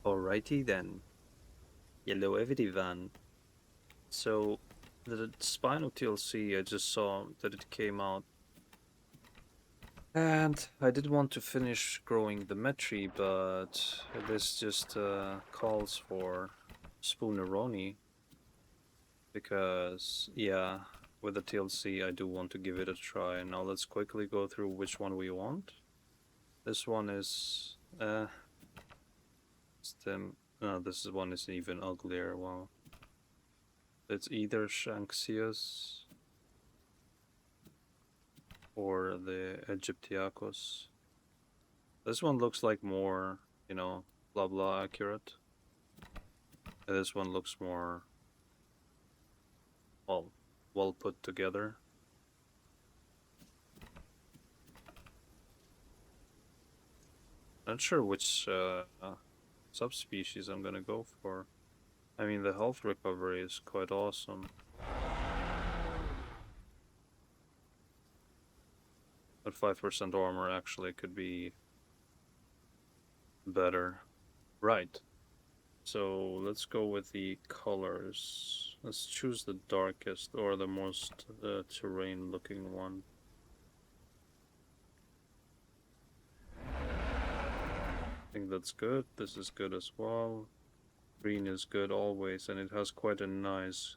Alrighty then. Hello everyone. So the Spino TLC, I just saw that it came out, and I did want to finish growing the Metri, but this just calls for Spooneroni because yeah, with the TLC I do want to give it a try. Now let's quickly go through which one we want. This one is stem. No, this one is even uglier. Wow. It's either Shanxius or the Egyptiacus. This one looks like more, blah blah accurate. And this one looks more, well put together. Not sure which subspecies I'm gonna go for. I mean, the health recovery is quite awesome. But 5% armor actually could be better. Right. So let's go with the colors. Let's choose the darkest or the most terrain looking one. I think that's good. This is good as well. Green is good always, and it has quite a nice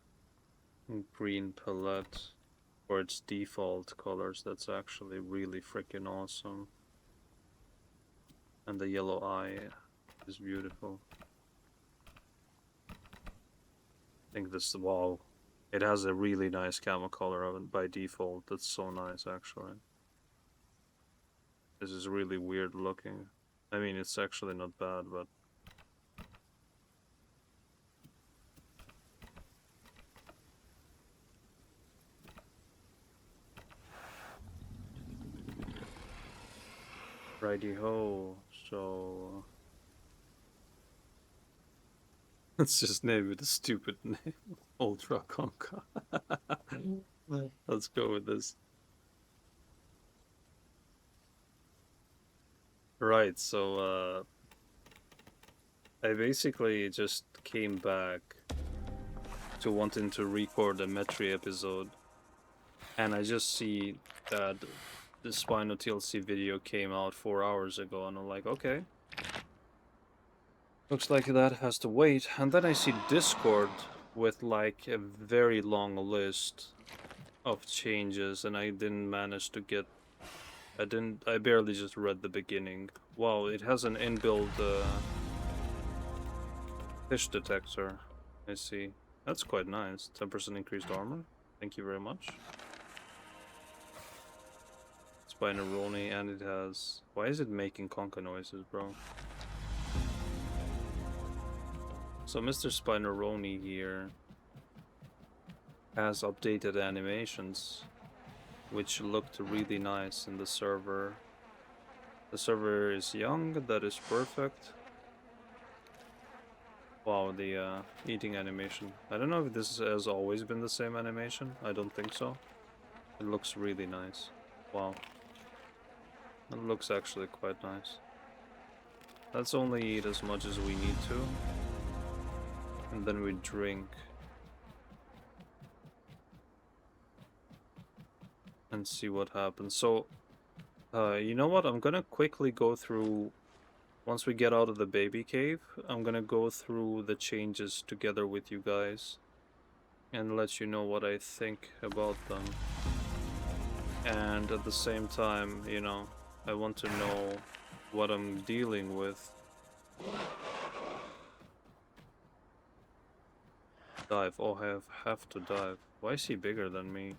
green palette for its default colors. That's actually really freaking awesome. And the yellow eye is beautiful. I think this, wow, it has a really nice camo color of it by default. That's so nice, actually. This is really weird looking. I mean, it's actually not bad, but righty ho. So let's just name it a stupid name. Ultra Conca. Let's go with this. Right, so I basically just came back to wanting to record a Metri episode, and I just see that the Spino TLC video came out 4 hours ago, and I'm like, okay. Looks like that has to wait. And then I see Discord with like a very long list of changes, and I didn't manage to get... I barely just read the beginning. Wow, it has an inbuilt fish detector. I see. That's quite nice. 10% increased armor. Thank you very much. Spinoroni, and it has... Why is it making concha noises, bro? So Mr. Spinoroni here has updated animations, which looked really nice in the server. The server is young, that is perfect. Wow, the eating animation. I don't know if this has always been the same animation. I don't think so. It looks really nice. Wow. It looks actually quite nice. Let's only eat as much as we need to. And then we drink. And see what happens. So, you know what? I'm gonna quickly go through... Once we get out of the baby cave, I'm gonna go through the changes together with you guys. And let you know what I think about them. And at the same time, I want to know what I'm dealing with. Dive. Oh, I have to dive. Why is he bigger than me?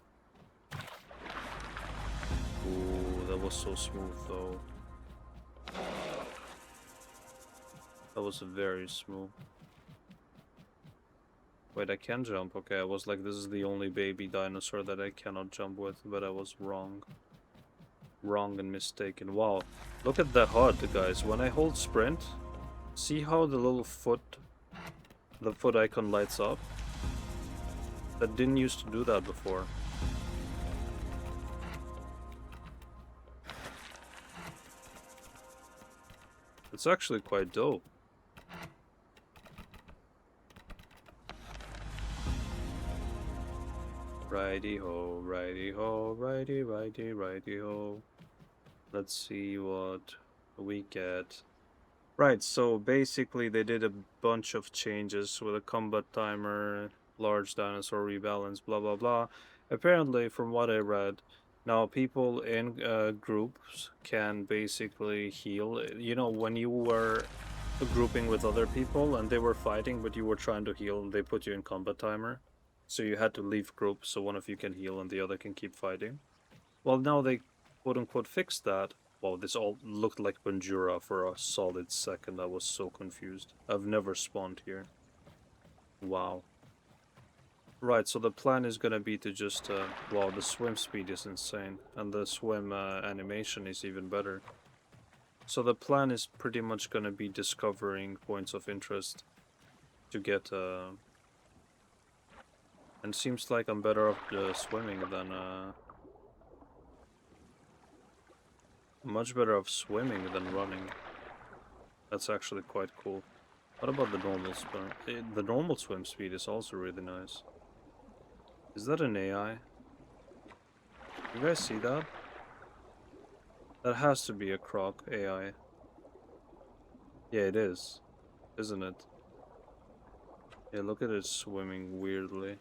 Ooh, that was so smooth though. That was very smooth. Wait, I can jump. Okay, I was like, this is the only baby dinosaur that I cannot jump with, but I was wrong. Wrong and mistaken. Wow, look at that HUD, guys. When I hold sprint, see how the little foot icon lights up? That didn't used to do that before. It's actually quite dope. Righty ho, righty ho, righty, righty, righty ho. Let's see what we get. Right, so basically they did a bunch of changes with a combat timer, large dinosaur rebalance, blah blah blah. Apparently, from what I read, now people in groups can basically heal. You know, when you were grouping with other people and they were fighting, but you were trying to heal, and they put you in combat timer. So you had to leave group so one of you can heal and the other can keep fighting. Well, now they quote-unquote fixed that. Wow, this all looked like Banjura for a solid second. I was so confused. I've never spawned here. Wow. Right, so the plan is gonna be to just... wow, the swim speed is insane. And the swim animation is even better. So the plan is pretty much gonna be discovering points of interest to get... and seems like I'm better off swimming than... much better off swimming than running. That's actually quite cool. What about the normal swim? The normal swim speed is also really nice. Is that an AI? You guys see that? That has to be a croc AI. Yeah, it is. Isn't it? Yeah, look at it swimming weirdly.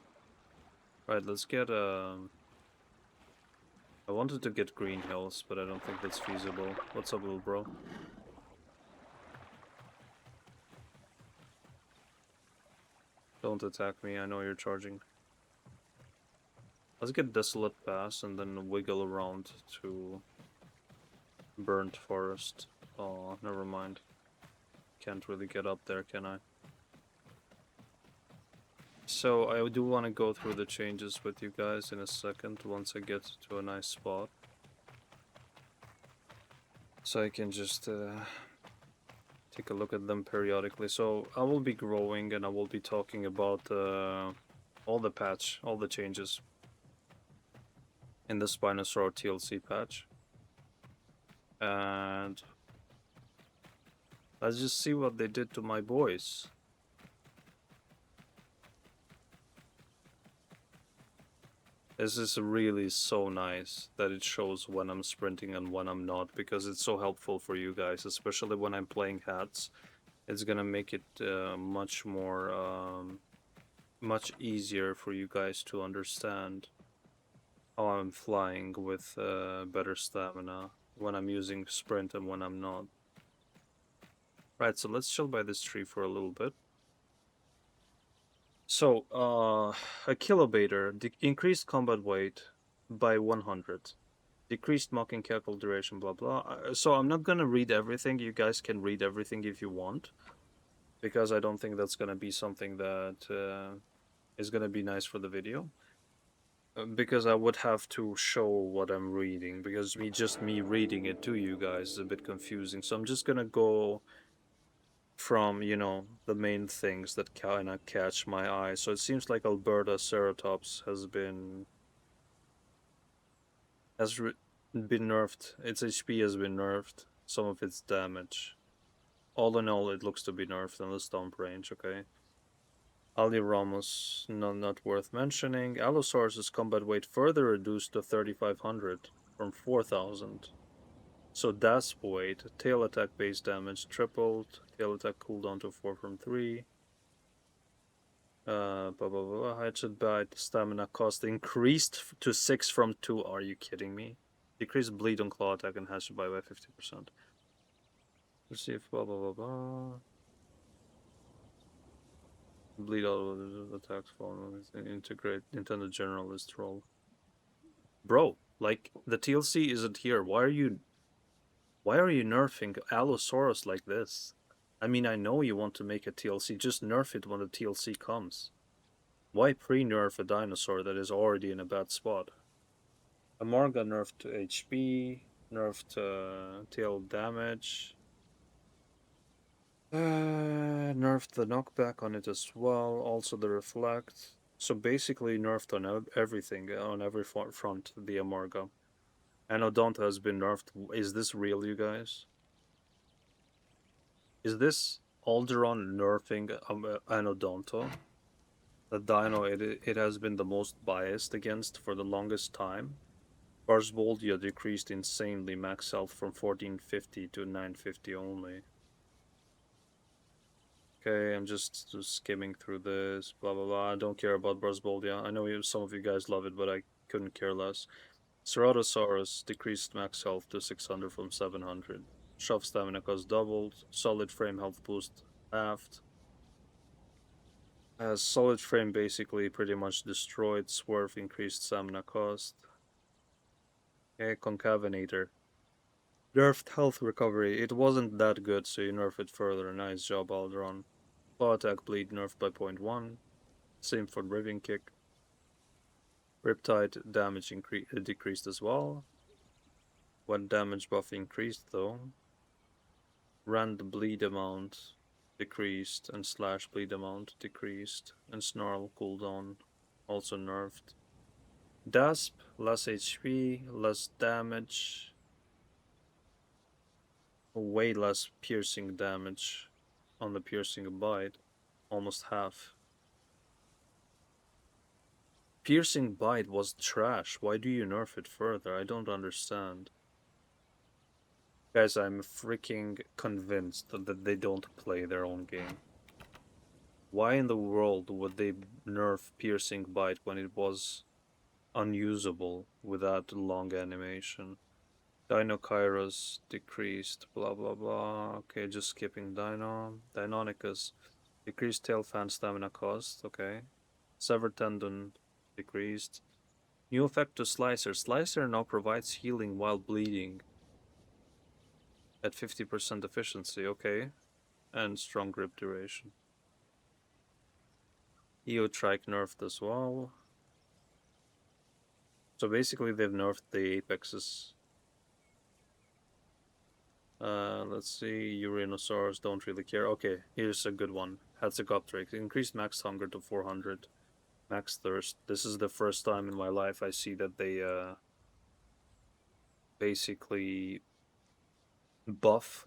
Right, let's get I wanted to get green hills, but I don't think that's feasible. What's up, little bro? Don't attack me, I know you're charging. Let's get Desolate Pass and then wiggle around to Burnt Forest. Oh, never mind. Can't really get up there, can I? So I do want to go through the changes with you guys in a second once I get to a nice spot. So I can just take a look at them periodically. So I will be growing and I will be talking about all the changes in the Spinosaurus TLC patch. And let's just see what they did to my boys. This is really so nice that it shows when I'm sprinting and when I'm not, because it's so helpful for you guys, especially when I'm playing hats. It's gonna make it much more, much easier for you guys to understand how I'm flying with better stamina, when I'm using sprint and when I'm not. Right, so let's chill by this tree for a little bit. So, a kilobaiter, increased combat weight by 100. Decreased mocking cackle duration, blah blah. So I'm not gonna read everything. You guys can read everything if you want, because I don't think that's gonna be something that is gonna be nice for the video. Because I would have to show what I'm reading, because me reading it to you guys is a bit confusing. So I'm just gonna go from, you know, the main things that kind of catch my eye. So it seems like Alberta Ceratops has been nerfed. Its HP has been nerfed. Some of its damage. All in all, it looks to be nerfed in the stomp range. Okay. Aliramos, not worth mentioning. Allosaurus' combat weight further reduced to 3,500 from 4,000. So DASP weight, tail attack base damage tripled, tail attack cooldown to 4 from 3. Headshot bite, stamina cost increased to 6 from 2. Are you kidding me? Decreased bleed on claw attack and headshot bite by 50%. Let's see if bleed out of the attacks fall integrate intended generalist role. Bro, like, the TLC isn't here. Why are you nerfing Allosaurus like this? I mean, I know you want to make a TLC, just nerf it when the TLC comes. Why pre-nerf a dinosaur that is already in a bad spot? Amarga nerfed to HP, nerfed tail damage. Nerfed the knockback on it as well, also the reflect. So basically nerfed on everything, on every front, the Amarga. Anodonta has been nerfed. Is this real, you guys? Is this Alderon nerfing Anodonta? The dino it has been the most biased against for the longest time. Barsboldia decreased insanely max health from 1450 to 950 only. Okay, I'm just skimming through this, blah blah blah. I don't care about Barsboldia. I know some of you guys love it, but I couldn't care less. Ceratosaurus decreased max health to 600 from 700. Shove stamina cost doubled. Solid frame health boost halved. Solid frame basically pretty much destroyed. Swerve increased stamina cost. Okay, Concavenator. Nerfed health recovery. It wasn't that good, so you nerf it further. Nice job, Aldron. Claw attack bleed nerfed by 0.1. Same for Riving Kick. Riptide damage decreased as well. When damage buff increased though. Rand bleed amount decreased and slash bleed amount decreased. And snarl cooldown also nerfed. Dasp, less HP, less damage. Way less piercing damage on the piercing bite. Almost half. Piercing bite was trash. Why do you nerf it further? I don't understand. Guys, I'm freaking convinced that they don't play their own game. Why in the world would they nerf piercing bite when it was unusable without long animation? Dino Kairos decreased, blah blah blah. Okay, just skipping Dino. Deinonychus decreased tail fan stamina cost, okay. Severed tendon decreased. New effect to Slicer. Slicer now provides healing while bleeding at 50% efficiency, okay. And strong grip duration. Eotrike nerfed as well. So basically they've nerfed the apexes. Let's see, Uranosaurus, don't really care. Okay, here's a good one. Hatzegopteryx, increased max hunger to 400. Max thirst. This is the first time in my life I see that they basically buff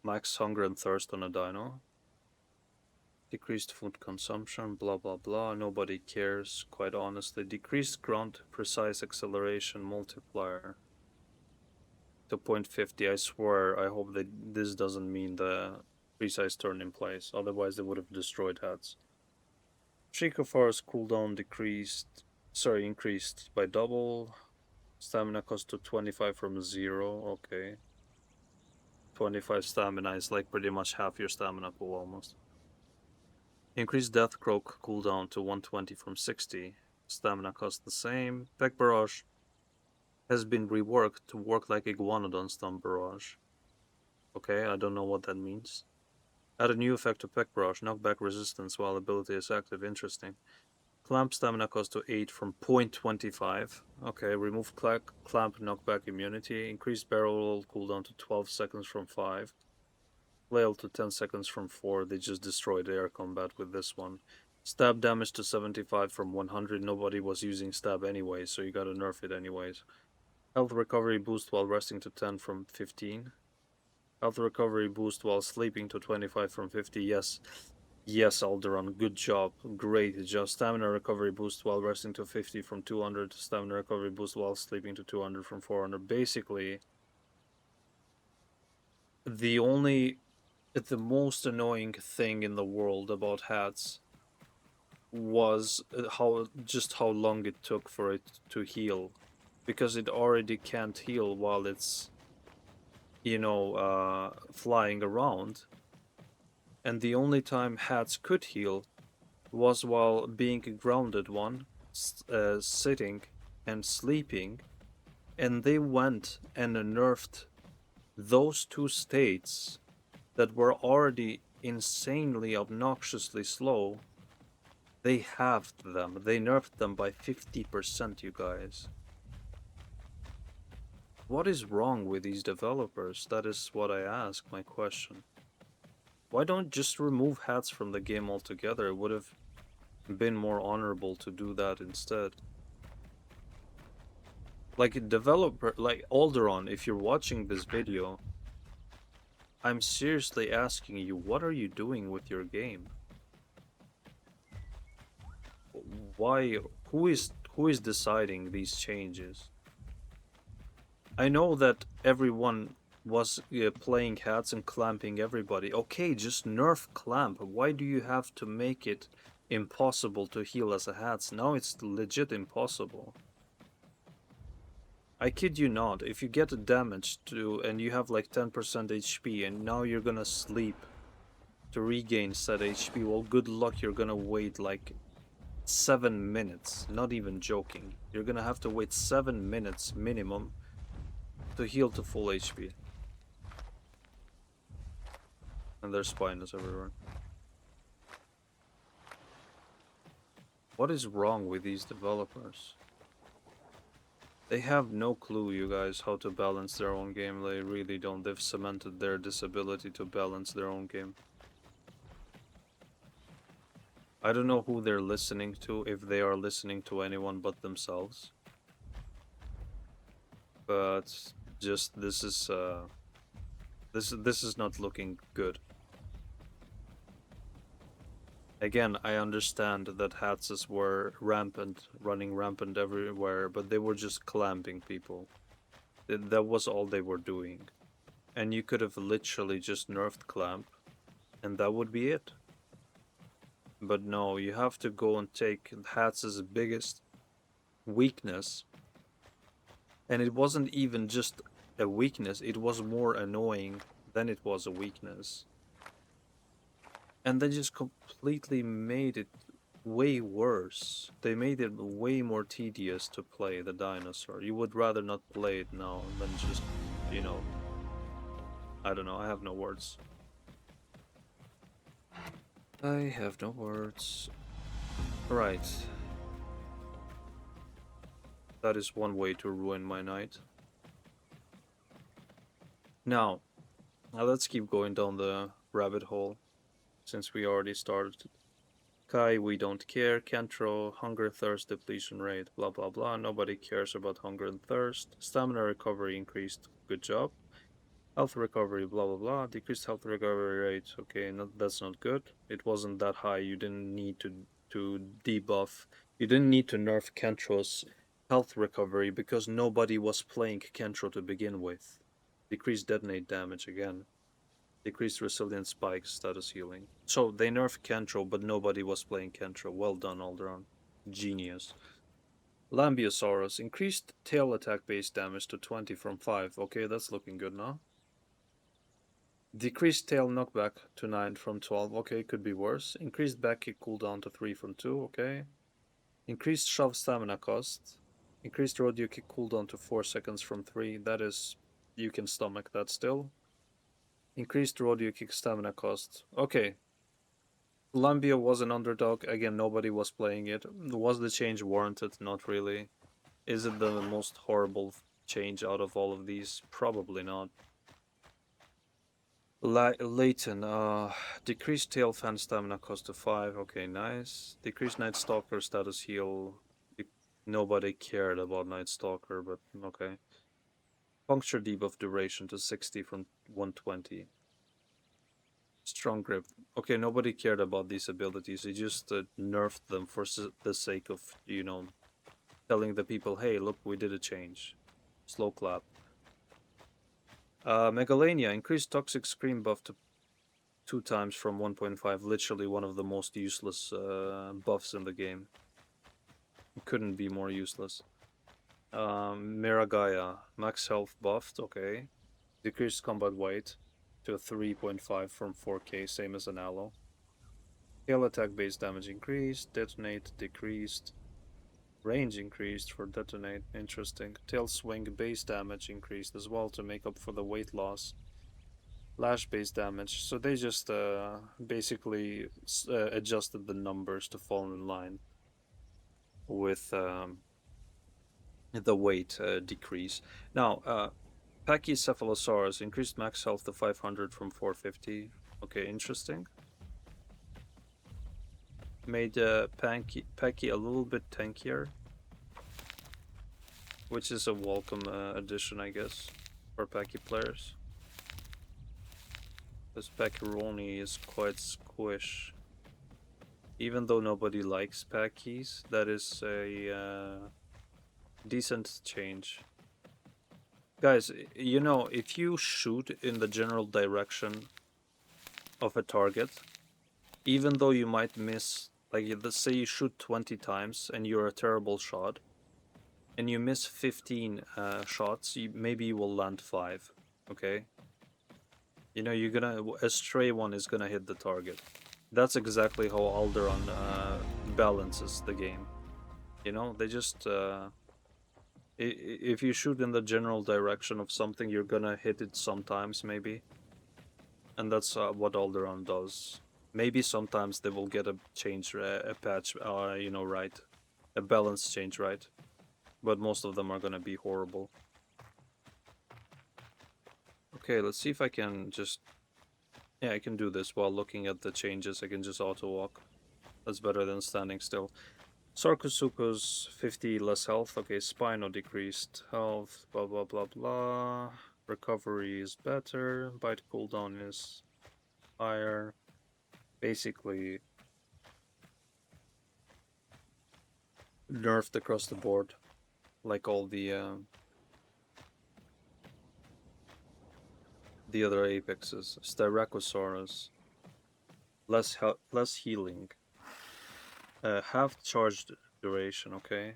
max hunger and thirst on a dino. Decreased food consumption, blah blah blah. Nobody cares, quite honestly. Decreased grunt precise acceleration multiplier to 0.50. I swear, I hope that this doesn't mean the precise turn in place. Otherwise, they would have destroyed hats. Trichophorus cooldown increased by double. Stamina cost to 25 from 0. Okay. 25 stamina is like pretty much half your stamina pool almost. Increased Death Croak cooldown to 120 from 60. Stamina cost the same. Peck Barrage has been reworked to work like Iguanodon Stun Barrage. Okay, I don't know what that means. Add a new effect to Peck Barrage. Knockback resistance while ability is active. Interesting. Clamp stamina cost to 8 from 0.25. Okay, remove clamp knockback immunity. Increased barrel roll cooldown to 12 seconds from 5. Flail to 10 seconds from 4. They just destroyed air combat with this one. Stab damage to 75 from 100. Nobody was using stab anyway, so you gotta nerf it anyways. Health recovery boost while resting to 10 from 15. Health recovery boost while sleeping to 25 from 50. Yes. Yes, Alderon, good job. Great job. Stamina recovery boost while resting to 50 from 200. Stamina recovery boost while sleeping to 200 from 400. Basically, the most annoying thing in the world about hats was how long it took for it to heal. Because it already can't heal while it's, flying around. And the only time hats could heal was while being grounded sitting and sleeping, and they went and nerfed those two states that were already insanely obnoxiously slow. They halved them. They nerfed them by 50%, you guys. What is wrong with these developers? That is what I ask, my question. Why don't just remove hats from the game altogether? It would have been more honorable to do that instead. Like Alderon, if you're watching this video, I'm seriously asking you, what are you doing with your game? Why? Who is deciding these changes? I know that everyone was playing hats and clamping everybody. Okay, just nerf clamp. Why do you have to make it impossible to heal as a hats? Now it's legit impossible. I kid you not. If you get damaged to and you have like 10% HP and now you're gonna sleep to regain said HP, well, good luck. You're gonna wait like 7 minutes. Not even joking. You're gonna have to wait 7 minutes minimum to heal to full HP. And there's Spinos everywhere. What is wrong with these developers? They have no clue, you guys, how to balance their own game. They really don't. They've cemented their disability to balance their own game. I don't know who they're listening to, if they are listening to anyone but themselves. But just this is not looking good. Again, I understand that Hatses were rampant, running rampant everywhere, but they were just clamping people. That was all they were doing. And you could have literally just nerfed clamp, and that would be it. But no, you have to go and take Hat's biggest weakness. And it wasn't even just a weakness, it was more annoying than it was a weakness. And they just completely made it way worse. They made it way more tedious to play the dinosaur. You would rather not play it now than just, you know, I don't know, I have no words. I have no words. Right. That is one way to ruin my night. Now let's keep going down the rabbit hole, since we already started. Kai, we don't care. Kentro, hunger, thirst, depletion rate, blah blah blah. Nobody cares about hunger and thirst. Stamina recovery increased. Good job. Health recovery, blah blah blah. Decreased health recovery rate. Okay, that's not good. It wasn't that high. You didn't need to debuff. You didn't need to nerf Kentro's health recovery because nobody was playing Kentro to begin with. Decreased detonate damage again. Decreased resilience spikes, status healing. So they nerfed Kentro, but nobody was playing Kentro. Well done, Alderon. Genius. Lambeosaurus. Increased tail attack base damage to 20 from 5. Okay, that's looking good now. Decreased tail knockback to 9 from 12. Okay, could be worse. Increased back kick cooldown to 3 from 2. Okay. Increased shove stamina cost. Increased rodeo kick cooldown to 4 seconds from 3. That is, you can stomach that still. Increased rodeo kick stamina cost. Okay. Lambia was an underdog. Again, nobody was playing it. Was the change warranted? Not really. Is it the most horrible change out of all of these? Probably not. Leighton, decreased tail fan stamina cost to 5. Okay, nice. Decreased Night Stalker status heal. Nobody cared about Night Stalker, but okay. Puncture debuff duration to 60 from 120. Strong grip. Okay, nobody cared about these abilities. They just nerfed them for the sake of, you know, telling the people, hey, look, we did a change. Slow clap. Megalania, increased toxic scream buff to 2 times from 1.5. Literally one of the most useless buffs in the game. It couldn't be more useless. Miragaya, max health buffed, okay. Decreased combat weight to 3.5 from 4k, same as an aloe. Tail attack base damage increased, detonate decreased. Range increased for detonate, interesting. Tail swing base damage increased as well to make up for the weight loss. Lash base damage, so they just basically adjusted the numbers to fall in line with the weight decrease. Now, Pachycephalosaurus increased max health to 500 from 450. Okay, interesting. Made Pachy a little bit tankier, which is a welcome addition, I guess, for Pachy players. This Pachyroni is quite squish. Even though nobody likes pack keys, that is a decent change. Guys, you know, if you shoot in the general direction of a target, even though you might miss, like let's say you shoot 20 times and you're a terrible shot, and you miss 15 shots, maybe you will land 5, okay? You know, a stray one is gonna hit the target. That's exactly how Alderaan balances the game. You know, they just if you shoot in the general direction of something, you're gonna hit it sometimes, maybe, and that's what Alderaan does. Maybe sometimes they will get a change, a patch, you know, right, a balance change, right, but most of them are gonna be horrible. Okay, let's see if I can just, yeah, I can do this while looking at the changes. I can just auto walk. That's better than standing still. Sarkosuko's 50 less health. Okay, Spino decreased health. Blah blah blah blah. Recovery is better. Bite cooldown is higher. Basically, nerfed across the board, like all the other apexes. Styracosaurus, less healing. Half charged duration. Okay.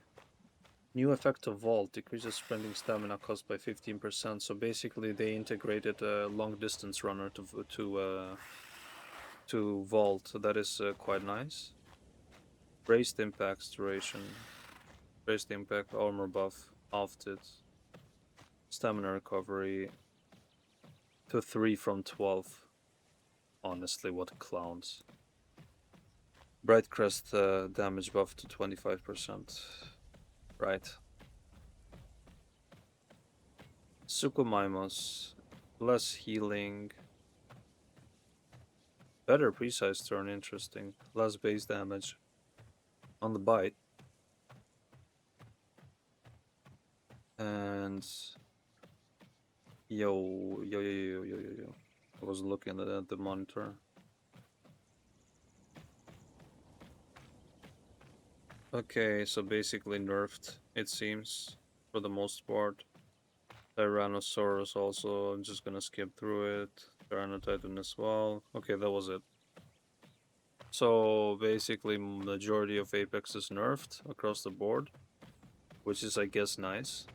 New effect of Vault decreases sprinting stamina cost by 15%. So basically, they integrated a long distance runner to Vault. So that is quite nice. Raised impacts duration, raised impact armor buff, halved it. Stamina recovery to 3 from 12. Honestly, what clowns. Bright Crest damage buff to 25%. Right. Suchomimus, less healing. Better precise turn, interesting. Less base damage on the bite. And yo. I was looking at the monitor. Okay, so basically nerfed, it seems, for the most part. Tyrannosaurus also, I'm just gonna skip through it. Tyrannotitan as well. Okay, that was it. So basically, majority of Apex is nerfed across the board, which is, I guess, nice.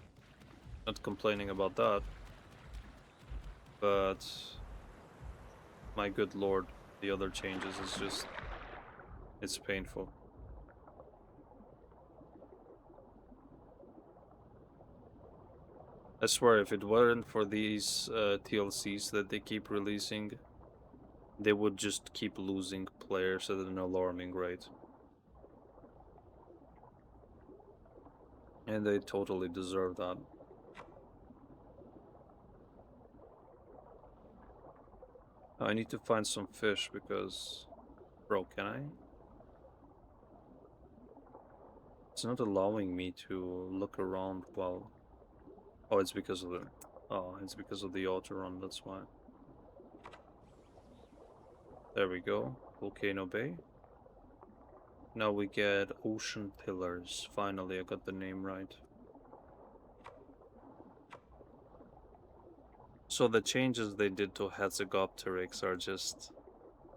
Not complaining about that. But my good lord, the other changes is just, it's painful. I swear, if it weren't for these TLCs that they keep releasing, they would just keep losing players at an alarming rate. And they totally deserve that. I need to find some fish because... Bro, can I? It's not allowing me to look around while... Oh, it's because of the... Oh, it's because of the auto run, that's why. There we go. Volcano Bay. Now we get Ocean Pillars. Finally, I got the name right. So the changes they did to Hatzegopteryx are just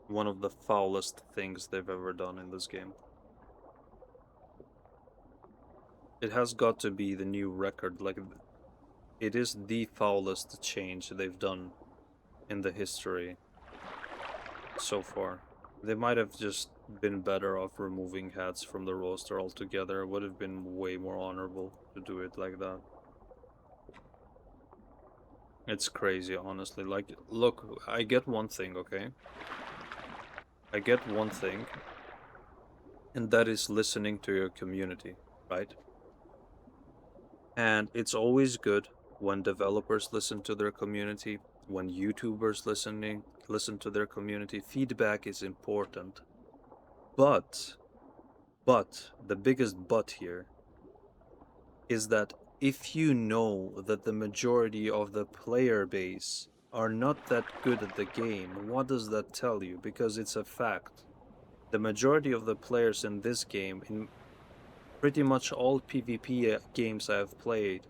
one of the foulest things they've ever done in this game. It has got to be the new record. Like, it is the foulest change they've done in the history so far. They might have just been better off removing hats from the roster altogether. It would have been way more honorable to do it like that. It's crazy, honestly. Like, look, I get one thing, okay? I get one thing, and that is listening to your community, right? And it's always good when developers listen to their community, when YouTubers listen to their community. Feedback is important. But the biggest but here is that if you know that the majority of the player base are not that good at the game, what does that tell you? Because it's a fact. The majority of the players in this game, in pretty much all PvP games I have played,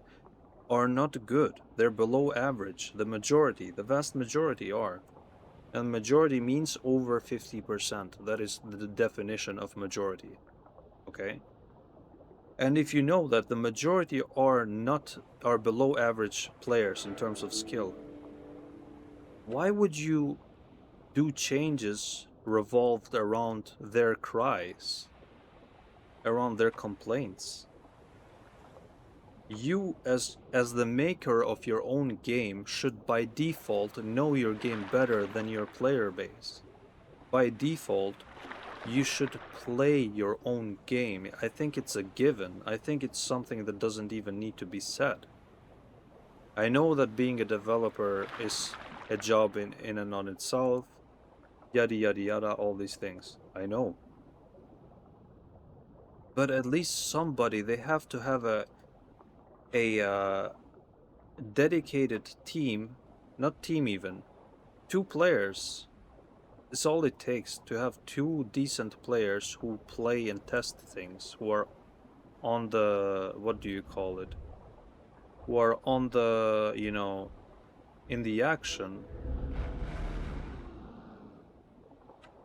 are not good. They're below average. The vast majority are. And majority means over 50%. That is the definition of majority. Okay? And if you know that the majority are below average players in terms of skill, why would you do changes revolved around their cries, around their complaints? You as the maker of your own game should by default know your game better than your player base. By default, you should play your own game. I think it's a given. I think it's something that doesn't even need to be said. I know that being a developer is a job in and on itself, yada yada yada, all these things. I know. But at least somebody, they have to have a dedicated team, not team even, 2 players. It's all it takes to have 2 decent players who play and test things, who are on the, what do you call it? Who are on the, in the action.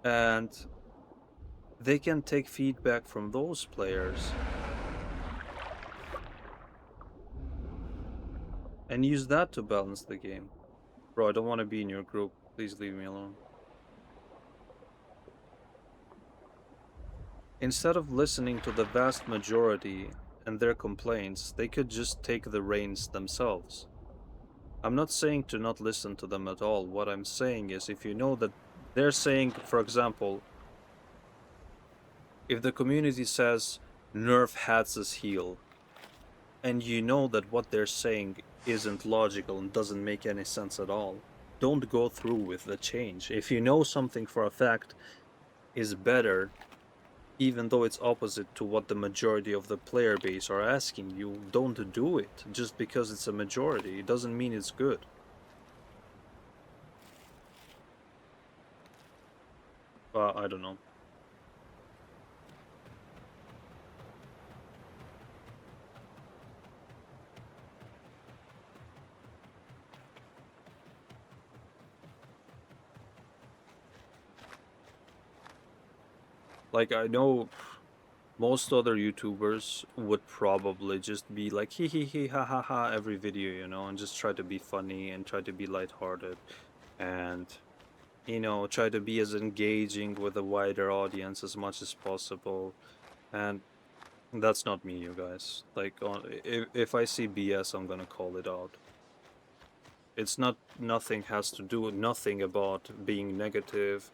And they can take feedback from those players and use that to balance the game. Bro, I don't want to be in your group. Please leave me alone. Instead of listening to the vast majority and their complaints, they could just take the reins themselves. I'm not saying to not listen to them at all. What I'm saying is, if you know that they're saying, for example, if the community says nerf Hatz's heal, and you know that what they're saying isn't logical and doesn't make any sense at all, don't go through with the change. If you know something for a fact is better, even though it's opposite to what the majority of the player base are asking you, don't do it. Just because it's a majority, it doesn't mean it's good. I don't know. Like, I know most other YouTubers would probably just be like, hee hee hee, ha ha ha, every video, and just try to be funny and try to be lighthearted and, try to be as engaging with a wider audience as much as possible. And that's not me, you guys. Like, if I see BS, I'm gonna call it out. It's nothing has to do with nothing about being negative.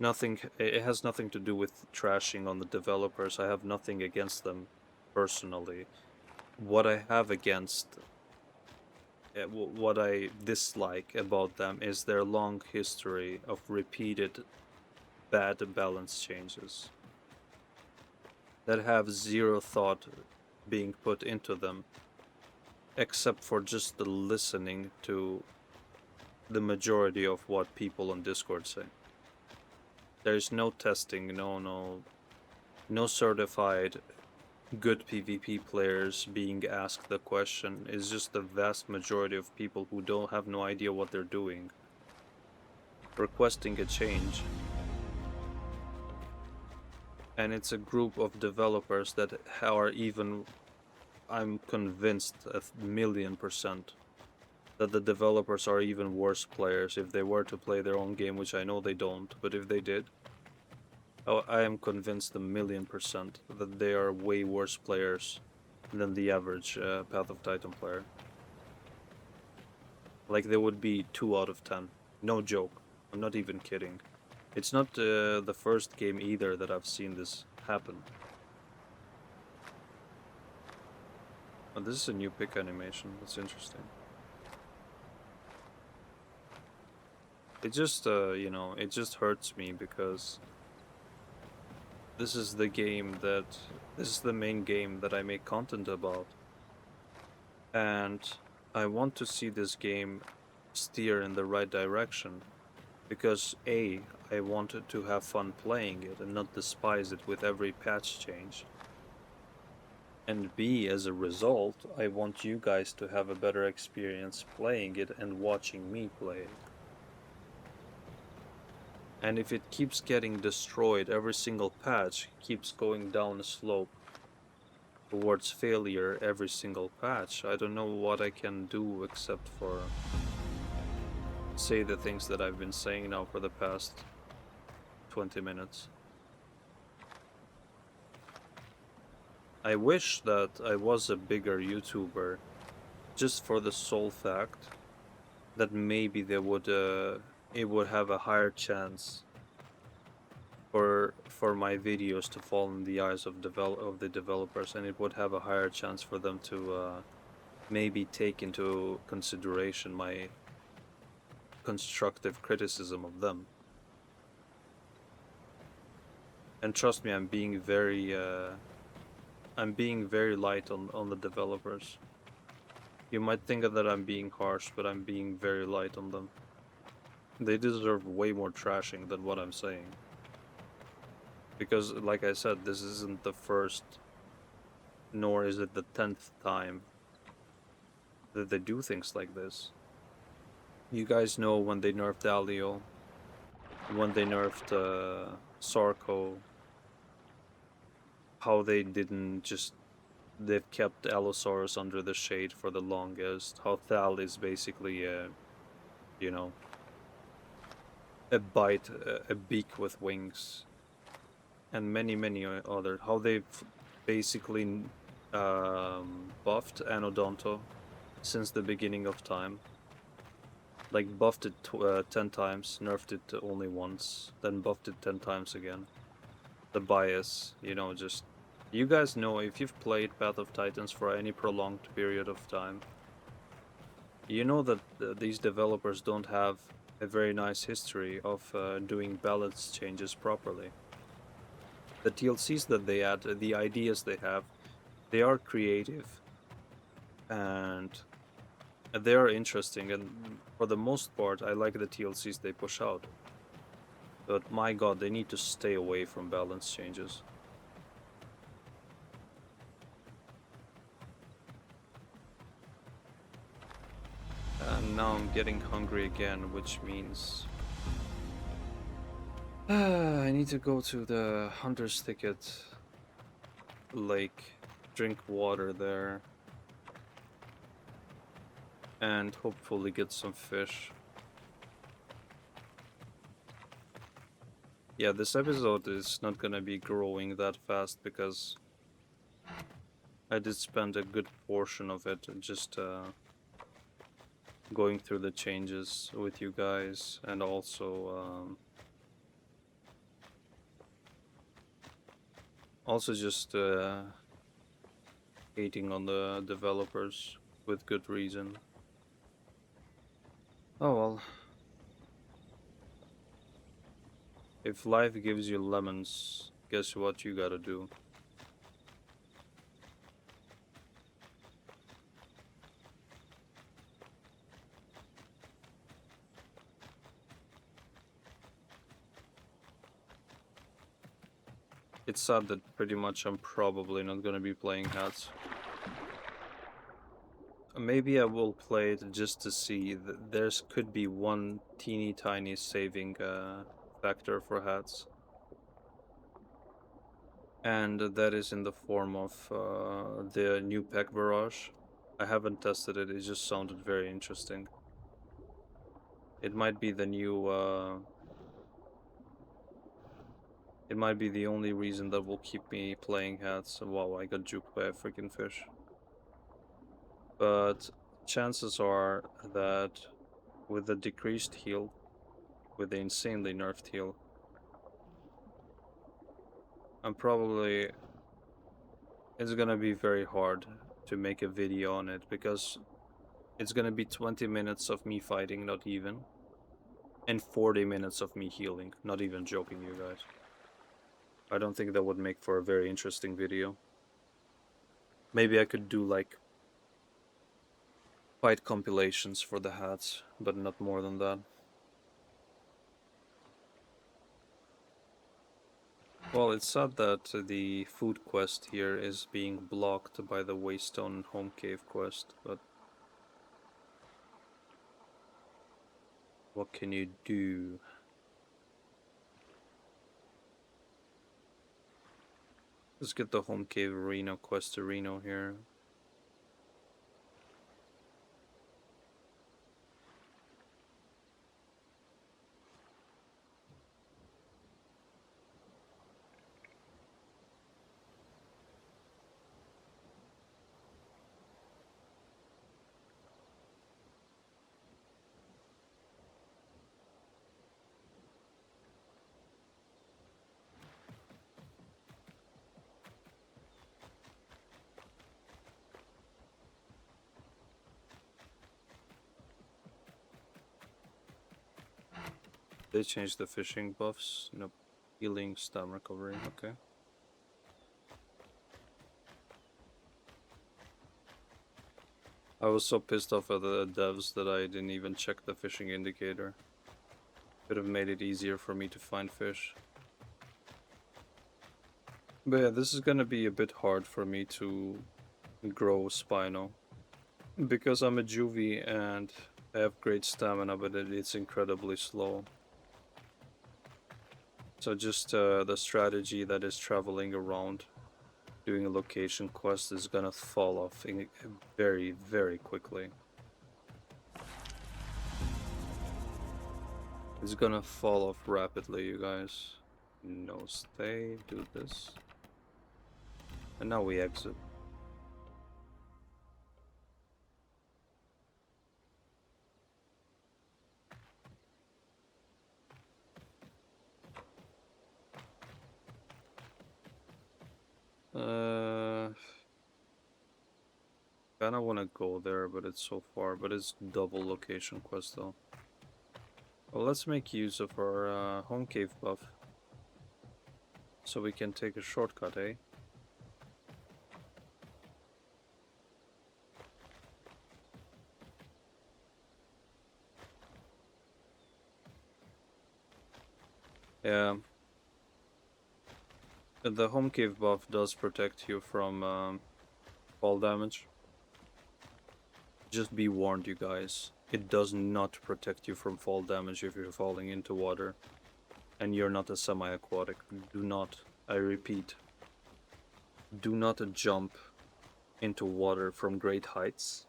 It has nothing to do with trashing on the developers. I have nothing against them personally. What I have against, what I dislike about them is their long history of repeated bad balance changes that have zero thought being put into them, except for just the listening to the majority of what people on Discord say. There's no testing, no certified good PvP players being asked the question. It's just the vast majority of people who don't have no idea what they're doing, requesting a change. And it's a group of developers that are even, I'm convinced 1,000,000%, that the developers are even worse players if they were to play their own game, which I know they don't, but if they did, I am convinced 1,000,000% that they are way worse players than the average pathoftitans player. Like, they would be 2 out of 10. No joke. I'm not even kidding. It's not the first game either that I've seen this happen. Oh, this is a new pick animation. That's interesting. It just, it just hurts me because this is the main game that I make content about. And I want to see this game steer in the right direction. Because A, I wanted to have fun playing it and not despise it with every patch change. And B, as a result, I want you guys to have a better experience playing it and watching me play it. And if it keeps getting destroyed, every single patch keeps going down a slope towards failure every single patch, I don't know what I can do except for say the things that I've been saying now for the past 20 minutes. I wish that I was a bigger YouTuber, just for the sole fact that maybe they would it would have a higher chance for my videos to fall in the eyes of the developers, and it would have a higher chance for them to maybe take into consideration my constructive criticism of them. And trust me, I'm being very light on the developers. You might think that I'm being harsh, but I'm being very light on them. They deserve way more trashing than what I'm saying. Because, like I said, this isn't the first, nor is it the 10th time that they do things like this. You guys know when they nerfed Alio, when they nerfed Sarko, how they didn't just... They've kept Allosaurus under the shade for the longest. How Thal is basically you know, a beak with wings. And many other. How they've basically buffed Anodonto since the beginning of time. Like, buffed it 10 times, nerfed it only once, then buffed it 10 times again. The bias, you know, just... You guys know, if you've played Pathoftitans for any prolonged period of time, you know that these developers don't have a very nice history of doing balance changes properly. The TLCs that they add, the ideas they have, they are creative and they are interesting, and for the most part I like the TLCs they push out. But my god, they need to stay away from balance changes. And now I'm getting hungry again, which means I need to go to the Hunter's Thicket lake, drink water there, and hopefully get some fish. Yeah, this episode is not gonna be growing that fast because I did spend a good portion of it just going through the changes with you guys, and also just hating on the developers with good reason. Oh well. If life gives you lemons, guess what you gotta do? It's sad that pretty much I'm probably not gonna be playing hats. Maybe I will play it just to see. There's could be one teeny tiny saving factor for hats. And that is in the form of the new pack barrage. I haven't tested it, it just sounded very interesting. It might be the new... it might be the only reason that will keep me playing hats. Wow, I got juked by a freaking fish. But chances are that with the decreased heal, with the insanely nerfed heal, I'm probably... It's gonna be very hard to make a video on it, because it's gonna be 20 minutes of me fighting, not even, and 40 minutes of me healing, not even joking, you guys. I don't think that would make for a very interesting video. Maybe I could do like fight compilations for the hats, but not more than that. Well, it's sad that the food quest here is being blocked by the waystone home cave quest, but what can you do? Let's get the home cave arena quest arena here. They changed the fishing buffs. Nope. Healing, stam recovery. Okay. I was so pissed off at the devs that I didn't even check the fishing indicator. Could have made it easier for me to find fish. But yeah, this is gonna be a bit hard for me to grow Spino. Because I'm a juvie and I have great stamina, but it's incredibly slow. So just the strategy that is traveling around doing a location quest is gonna fall off very, very quickly. It's gonna fall off rapidly, you guys. No, stay, do this. And now we exit. Kinda wanna go there, but it's so far. But it's double location quest though. Well, let's make use of our home cave buff. So we can take a shortcut, eh? Yeah. The home cave buff does protect you from fall damage. Just be warned, you guys. It does not protect you from fall damage if you're falling into water. And you're not a semi-aquatic. Do not, I repeat, do not jump into water from great heights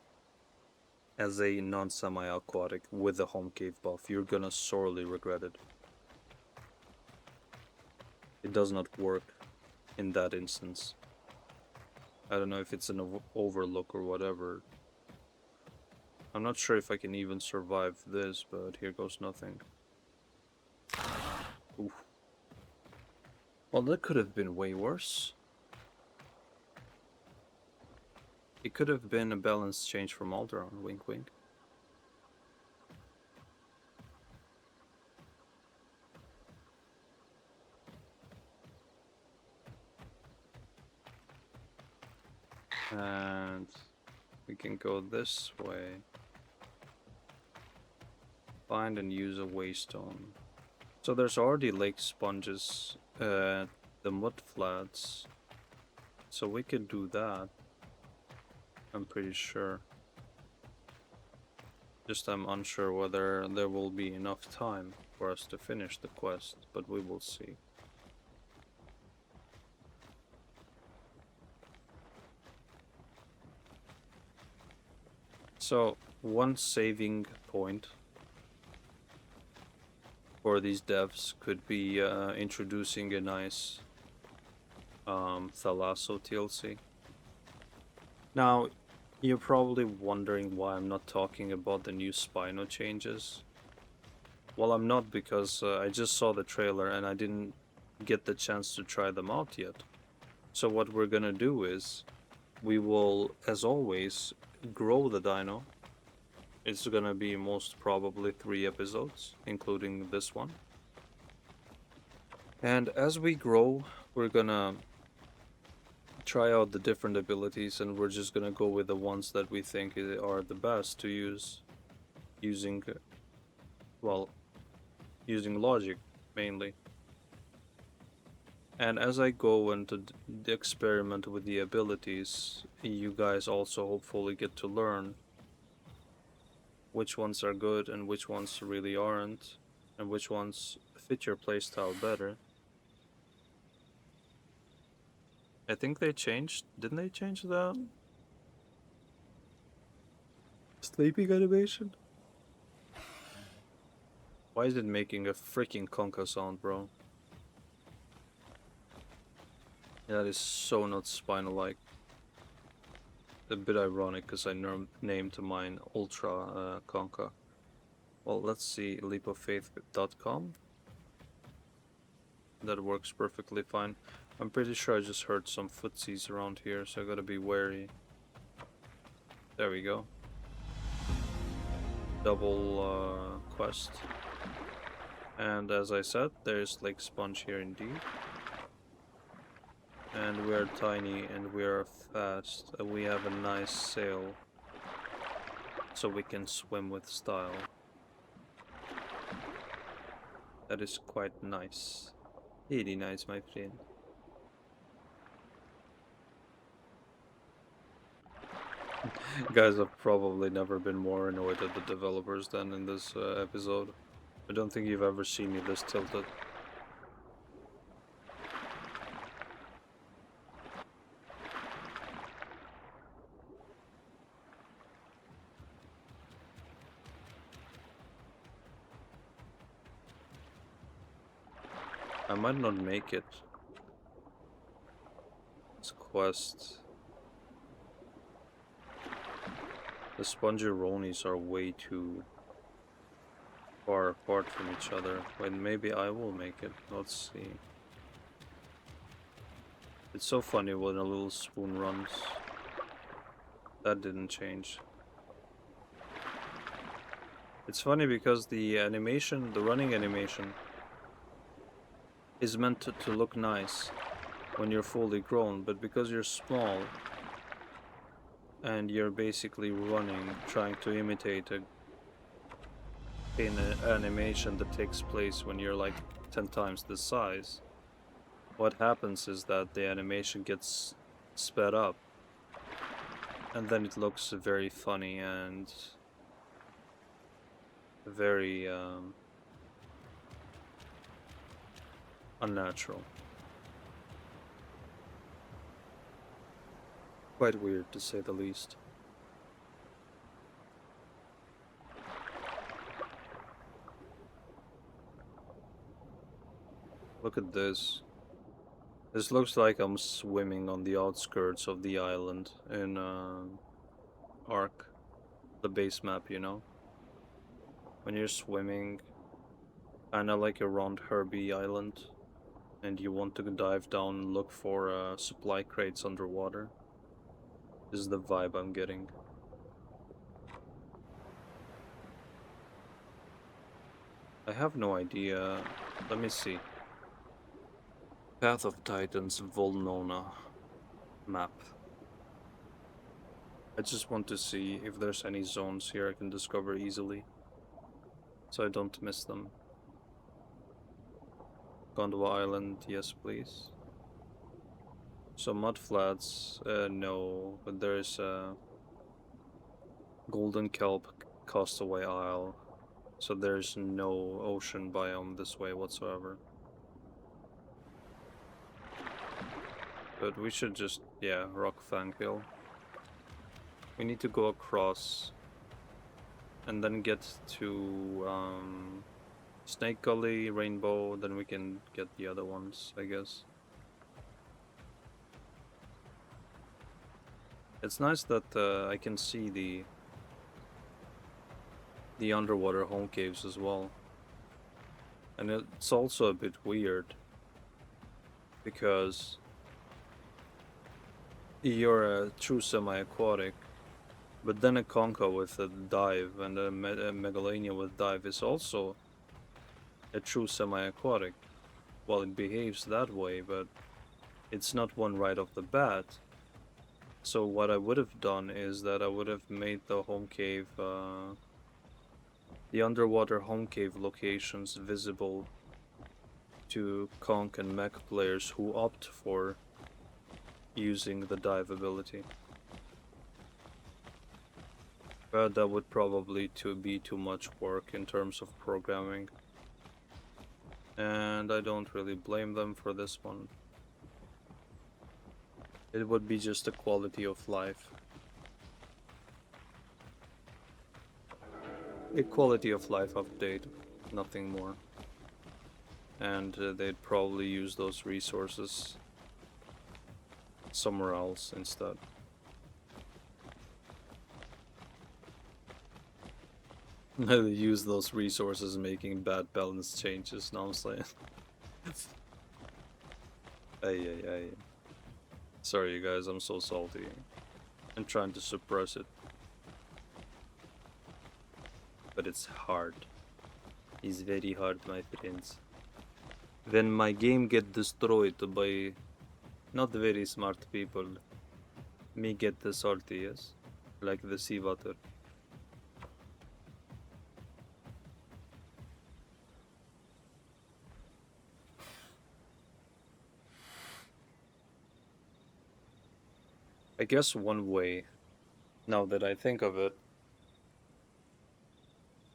as a non-semi-aquatic with a home cave buff. You're gonna sorely regret it. It does not work in that instance. I don't know if it's an overlook or whatever. I'm not sure if I can even survive this, but here goes nothing. Oof. Well, that could have been way worse. It could have been a balance change from Alderon, wink wink. And we can go this way. Find and use a waystone. So there's already lake sponges at the Mudflats. So we could do that. I'm pretty sure. Just I'm unsure whether there will be enough time for us to finish the quest, but we will see. So, one saving point for these devs could be introducing a nice Thalasso TLC. Now, you're probably wondering why I'm not talking about the new Spino changes. Well, I'm not, because I just saw the trailer and I didn't get the chance to try them out yet. So what we're gonna do is, we will, as always, grow the dino. It's gonna be most probably 3 episodes, including this one. And as we grow, we're gonna try out the different abilities, and we're just gonna go with the ones that we think are the best to use, using, well, using logic mainly. And as I go into the experiment with the abilities, you guys also hopefully get to learn which ones are good and which ones really aren't, and which ones fit your playstyle better. I think they changed, didn't they change the sleeping animation? Why is it making a freaking conga sound, bro? That is so not Spino-like. A bit ironic because I named mine Ultra Conca. Well, let's see, leapoffaith.com. That works perfectly fine. I'm pretty sure I just heard some footsies around here, so I gotta be wary. There we go. Double quest. And as I said, there's Lake Sponge here indeed. And we're tiny and we're fast. And we have a nice sail, so we can swim with style. That is quite nice. Really nice, my friend. Guys, I've probably never been more annoyed at the developers than in this episode. I don't think you've ever seen me this tilted. I might not make it. This quest. The Spongeronis are way too far apart from each other. Wait, maybe I will make it. Let's see. It's so funny when a little spoon runs. That didn't change. It's funny because the animation, the running animation, is meant to look nice when you're fully grown, but because you're small and you're basically running, trying to imitate an animation that takes place when you're like 10 times the size, what happens is that the animation gets sped up, and then it looks very funny and very unnatural. Quite weird, to say the least. Look at this. This looks like I'm swimming on the outskirts of the island in Ark, the base map, you know? When you're swimming, kinda like around Herbie Island, and you want to dive down and look for supply crates underwater. This is the vibe I'm getting. I have no idea. Let me see. Pathoftitans Volnona map. I just want to see if there's any zones here I can discover easily, so I don't miss them. Gondwa Island, yes please. So Mudflats, no, but there's a Golden Kelp Castaway Isle, so there's no ocean biome this way whatsoever. But we should just, yeah, Rock Fang Hill. We need to go across and then get to Snake Gully, Rainbow, then we can get the other ones, I guess. It's nice that I can see the underwater home caves as well. And it's also a bit weird because you're a true semi-aquatic, but then a Conca with a dive and a Megalania with dive is also a true semi-aquatic. Well, it behaves that way, but it's not one right off the bat. So what I would have done is that I would have made the home cave, the underwater home cave locations visible to conch and mech players who opt for using the dive ability. But that would probably be too much work in terms of programming. And I don't really blame them for this one. It would be just a quality of life. A quality of life update, nothing more. And they'd probably use those resources somewhere else instead. Use those resources making bad balance changes, know what I'm saying? Ay. Sorry you guys, I'm so salty. I'm trying to suppress it. But it's hard. It's very hard, my friends. When my game get destroyed by not very smart people, me get the salty, yes? Like the seawater. I guess one way, now that I think of it,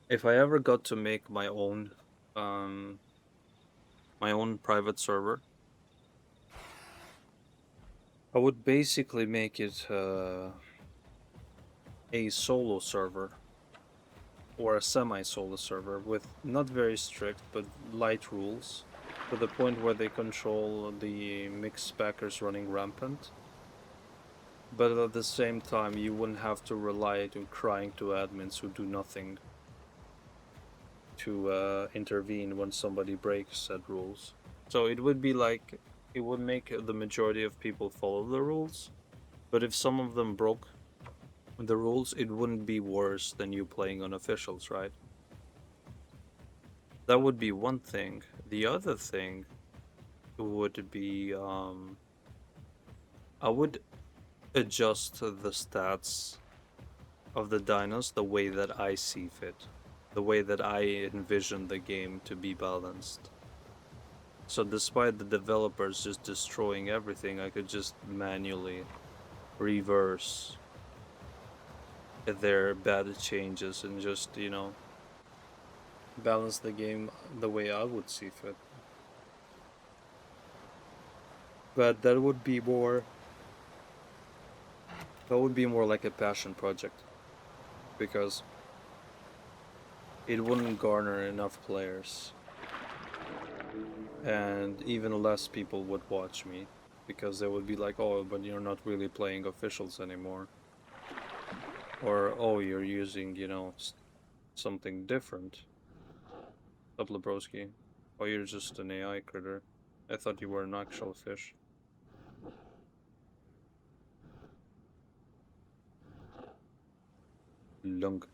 if I ever got to make my own private server, I would basically make it a solo server or a semi-solo server with not very strict but light rules, to the point where they control the mixed packers running rampant. But at the same time, you wouldn't have to rely on crying to admins who do nothing to intervene when somebody breaks said rules. So it would be like, it would make the majority of people follow the rules, but if some of them broke the rules, it wouldn't be worse than you playing on officials, right? That would be one thing. The other thing would be, I would adjust the stats of the dinos the way that I see fit, the way that I envision the game to be balanced. So despite the developers just destroying everything, I could just manually reverse their bad changes and just, you know, balance the game the way I would see fit. But that would be more like a passion project, because it wouldn't garner enough players, and even less people would watch me, because they would be like, oh, but you're not really playing officials anymore, or oh, you're using, you know, something different. Up Lebroski. Oh, you're just an AI critter. I thought you were an actual fish. Lungfish.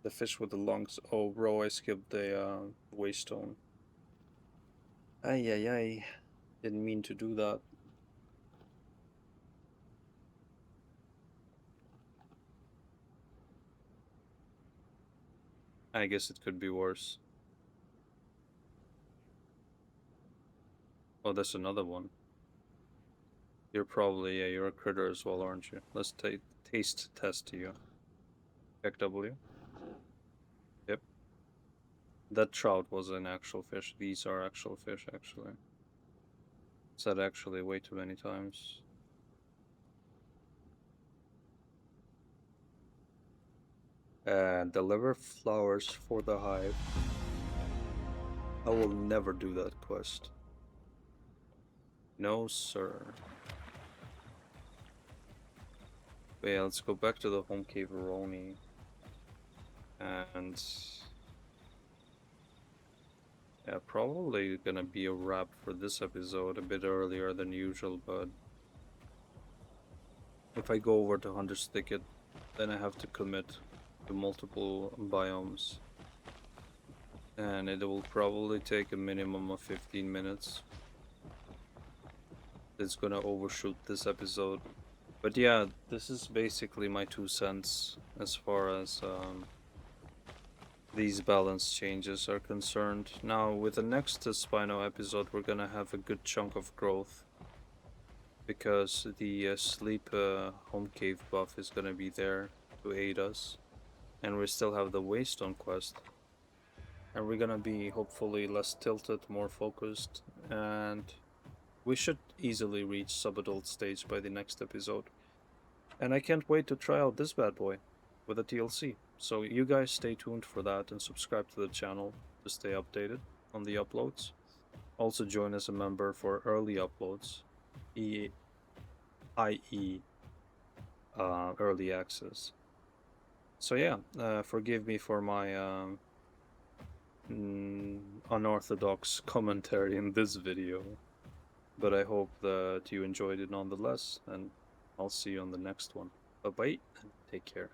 The fish with the lungs. Oh, bro, I skipped the waystone. Ay. Didn't mean to do that. I guess it could be worse. Oh, that's another one. You're probably, yeah, you're a critter as well, aren't you? Let's taste test you. Check W. Yep. That trout was an actual fish. These are actual fish, actually. Said actually way too many times. Deliver flowers for the hive. I will never do that quest. No, sir. But yeah, let's go back to the home cave Roni. And yeah, probably gonna be a wrap for this episode a bit earlier than usual, but if I go over to Hunter's Thicket, then I have to commit to multiple biomes. And it will probably take a minimum of 15 minutes. It's gonna overshoot this episode. But yeah, this is basically my 2 cents as far as these balance changes are concerned. Now, with the next Spino episode, we're gonna have a good chunk of growth, because the sleep home cave buff is gonna be there to aid us, and we still have the waystone quest, and we're gonna be hopefully less tilted, more focused, and we should easily reach sub-adult stage by the next episode. And I can't wait to try out this bad boy with a TLC. So you guys stay tuned for that and subscribe to the channel to stay updated on the uploads. Also join as a member for early uploads, i.e. Early access. So yeah, forgive me for my unorthodox commentary in this video, but I hope that you enjoyed it nonetheless, and I'll see you on the next one. Bye bye, and take care.